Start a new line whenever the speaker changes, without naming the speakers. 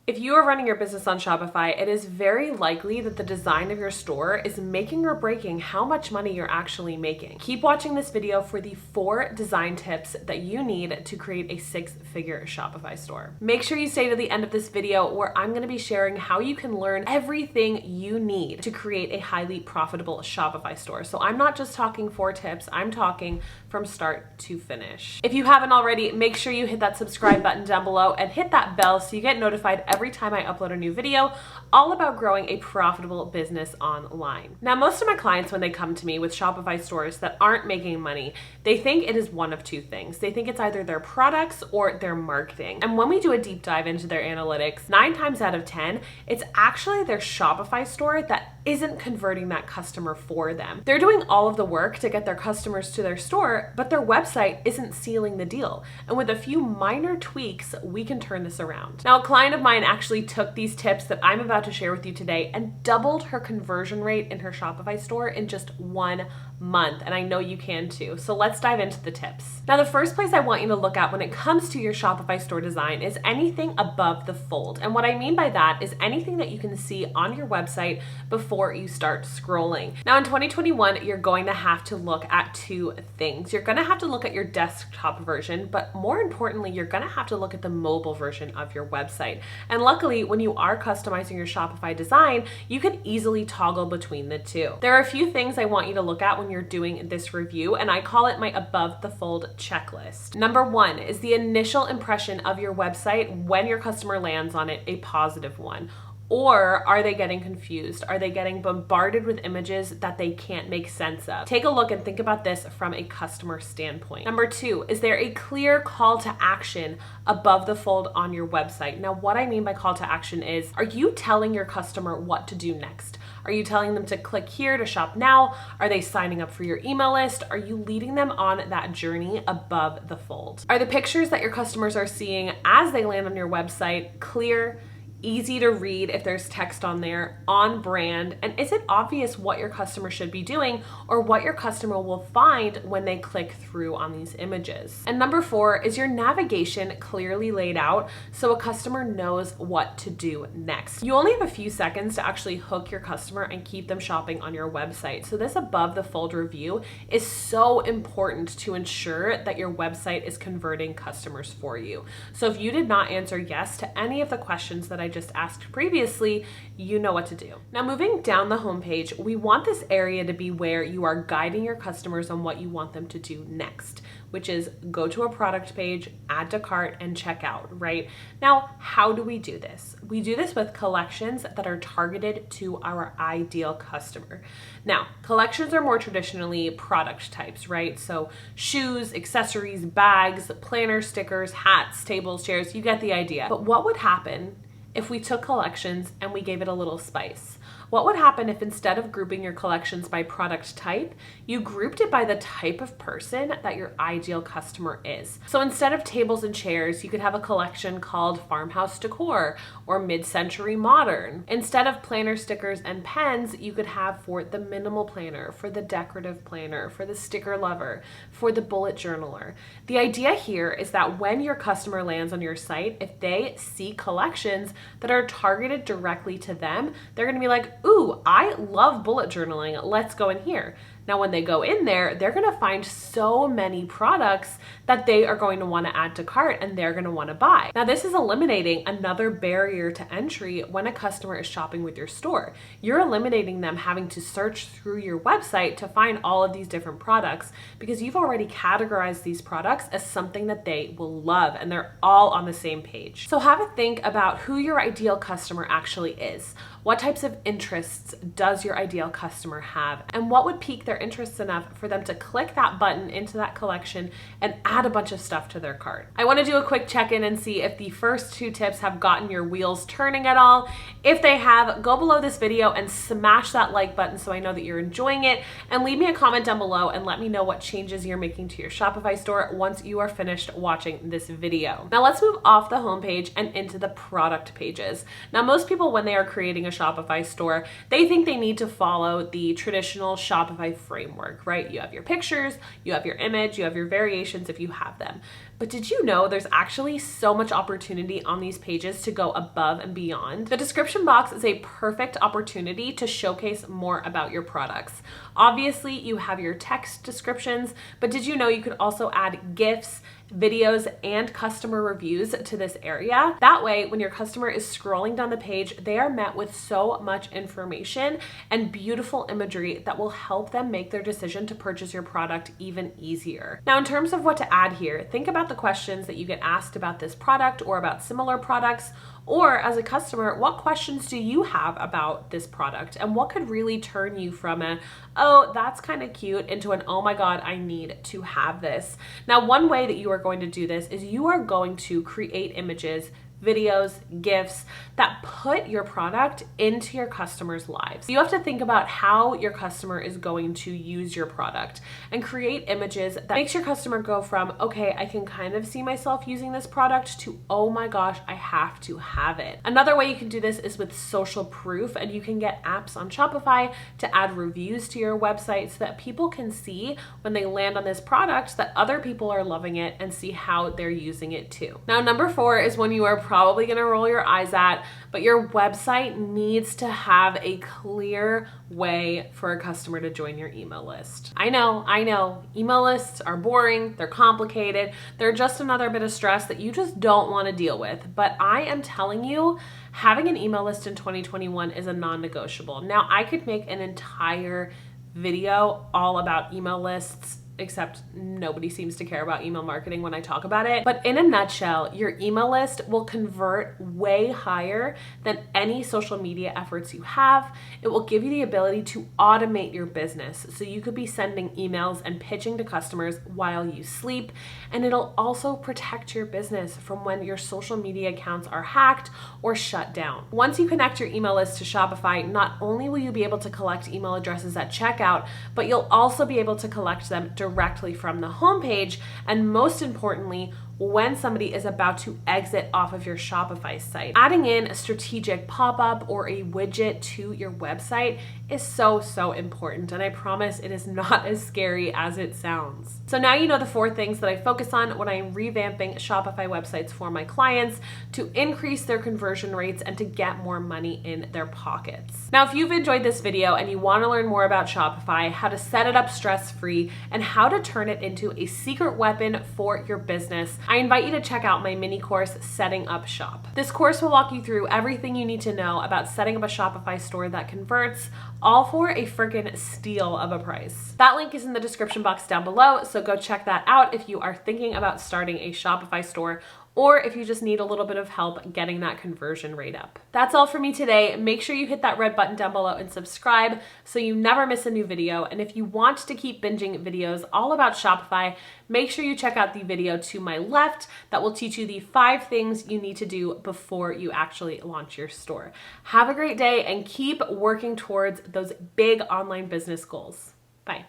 If you are running your business on Shopify, it is very likely that the design of your store is making or breaking how much money you're actually making. Keep watching this video for the 4 design tips that you need to create a 6-figure Shopify store. Make sure you stay to the end of this video where I'm going to be sharing how you can learn everything you need to create a highly profitable Shopify store. So I'm not just talking 4 tips, I'm talking from start to finish. If you haven't already, make sure you hit that subscribe button down below and hit that bell so you get notified every time I upload a new video all about growing a profitable business online. Now, most of my clients, when they come to me with Shopify stores that aren't making money, they think it is one of 2 things. They think it's either their products or their marketing. And when we do a deep dive into their analytics, 9 times out of 10, it's actually their Shopify store that isn't converting that customer for them. They're doing all of the work to get their customers to their store, but their website isn't sealing the deal. And with a few minor tweaks, we can turn this around. Now, a client of mine actually took these tips that I'm about to share with you today and doubled her conversion rate in her Shopify store in just 1 month. And I know you can too. So let's dive into the tips. Now, the first place I want you to look at when it comes to your Shopify store design is anything above the fold. And what I mean by that is anything that you can see on your website before you start scrolling. Now, in 2021, you're going to have to look at 2 things. You're going to have to look at your desktop version, but more importantly, you're going to have to look at the mobile version of your website. And luckily, when you are customizing your Shopify design, you can easily toggle between the 2. There are a few things I want you to look at when you're doing this review, and I call it my above the fold checklist. Number 1 is the initial impression of your website when your customer lands on it a positive one. Or are they getting confused? Are they getting bombarded with images that they can't make sense of? Take a look and think about this from a customer standpoint. Number 2, is there a clear call to action above the fold on your website? Now, what I mean by call to action is, are you telling your customer what to do next? Are you telling them to click here to shop now? Are they signing up for your email list? Are you leading them on that journey above the fold? Are the pictures that your customers are seeing as they land on your website clear, easy to read if there's text on there, on brand, and is it obvious what your customer should be doing or what your customer will find when they click through on these images? And number 4, is your navigation clearly laid out so a customer knows what to do next? You only have a few seconds to actually hook your customer and keep them shopping on your website. So this above the fold review is so important to ensure that your website is converting customers for you. So if you did not answer yes to any of the questions that I just asked previously, you know what to do. Now, moving down the homepage, we want this area to be where you are guiding your customers on what you want them to do next, which is go to a product page, add to cart, and check out, right? Now, how do we do this? We do this with collections that are targeted to our ideal customer. Now, collections are more traditionally product types, right? So shoes, accessories, bags, planners, stickers, hats, tables, chairs, you get the idea. But what would happen if we took collections and we gave it a little spice? What would happen if instead of grouping your collections by product type, you grouped it by the type of person that your ideal customer is? So instead of tables and chairs, you could have a collection called Farmhouse Decor or Mid-Century Modern. Instead of planner, stickers, and pens, you could have for the minimal planner, for the decorative planner, for the sticker lover, for the bullet journaler. The idea here is that when your customer lands on your site, if they see collections that are targeted directly to them, they're going to be like, ooh, I love bullet journaling. Let's go in here. Now, when they go in there, they're going to find so many products that they are going to want to add to cart and they're going to want to buy. Now, this is eliminating another barrier to entry when a customer is shopping with your store. You're eliminating them having to search through your website to find all of these different products because you've already categorized these products as something that they will love and they're all on the same page. So have a think about who your ideal customer actually is. What types of interests does your ideal customer have? And what would pique their interest enough for them to click that button into that collection and add a bunch of stuff to their cart? I want to do a quick check-in and see if the first 2 tips have gotten your wheels turning at all. If they have, go below this video and smash that like button so I know that you're enjoying it, and leave me a comment down below and let me know what changes you're making to your Shopify store once you are finished watching this video. Now let's move off the homepage and into the product pages. Now, most people, when they are creating a Shopify store, they think they need to follow the traditional Shopify framework, right? You have your pictures, you have your image, you have your variations if you have them. But did you know there's actually so much opportunity on these pages to go above and beyond? The description box is a perfect opportunity to showcase more about your products. Obviously, you have your text descriptions, but did you know you could also add GIFs, videos, and customer reviews to this area? That way, when your customer is scrolling down the page, they are met with so much information and beautiful imagery that will help them make their decision to purchase your product even easier. Now, in terms of what to add here, think about the questions that you get asked about this product or about similar products. Or as a customer, what questions do you have about this product? And what could really turn you from a, oh, that's kind of cute, into an, oh my God, I need to have this. Now, one way that you are going to do this is you are going to create images, videos, GIFs that put your product into your customers' lives. You have to think about how your customer is going to use your product and create images that makes your customer go from, okay, I can kind of see myself using this product, to, oh my gosh, I have to have it. Another way you can do this is with social proof, and you can get apps on Shopify to add reviews to your website so that people can see when they land on this product that other people are loving it and see how they're using it too. Now, number 4 is one you are probably going to roll your eyes at, but your website needs to have a clear way for a customer to join your email list. I know, email lists are boring, they're complicated, they're just another bit of stress that you just don't want to deal with. But I am telling you, having an email list in 2021 is a non-negotiable. Now, I could make an entire video all about email lists, except nobody seems to care about email marketing when I talk about it. But in a nutshell, your email list will convert way higher than any social media efforts you have. It will give you the ability to automate your business. So you could be sending emails and pitching to customers while you sleep. And it'll also protect your business from when your social media accounts are hacked or shut down. Once you connect your email list to Shopify, not only will you be able to collect email addresses at checkout, but you'll also be able to collect them directly from the homepage, and most importantly, when somebody is about to exit off of your Shopify site. Adding in a strategic pop-up or a widget to your website is so important, and I promise it is not as scary as it sounds. So now you know the 4 things that I focus on when I am revamping Shopify websites for my clients to increase their conversion rates and to get more money in their pockets. Now, if you've enjoyed this video and you want to learn more about Shopify, how to set it up stress-free, and how to turn it into a secret weapon for your business, I invite you to check out my mini course, Setting Up Shop. This course will walk you through everything you need to know about setting up a Shopify store that converts, all for a freaking steal of a price. That link is in the description box down below, so go check that out if you are thinking about starting a Shopify store, or if you just need a little bit of help getting that conversion rate up. That's all for me today. Make sure you hit that red button down below and subscribe so you never miss a new video. And if you want to keep binging videos all about Shopify, make sure you check out the video to my left that will teach you the 5 things you need to do before you actually launch your store. Have a great day and keep working towards those big online business goals. Bye.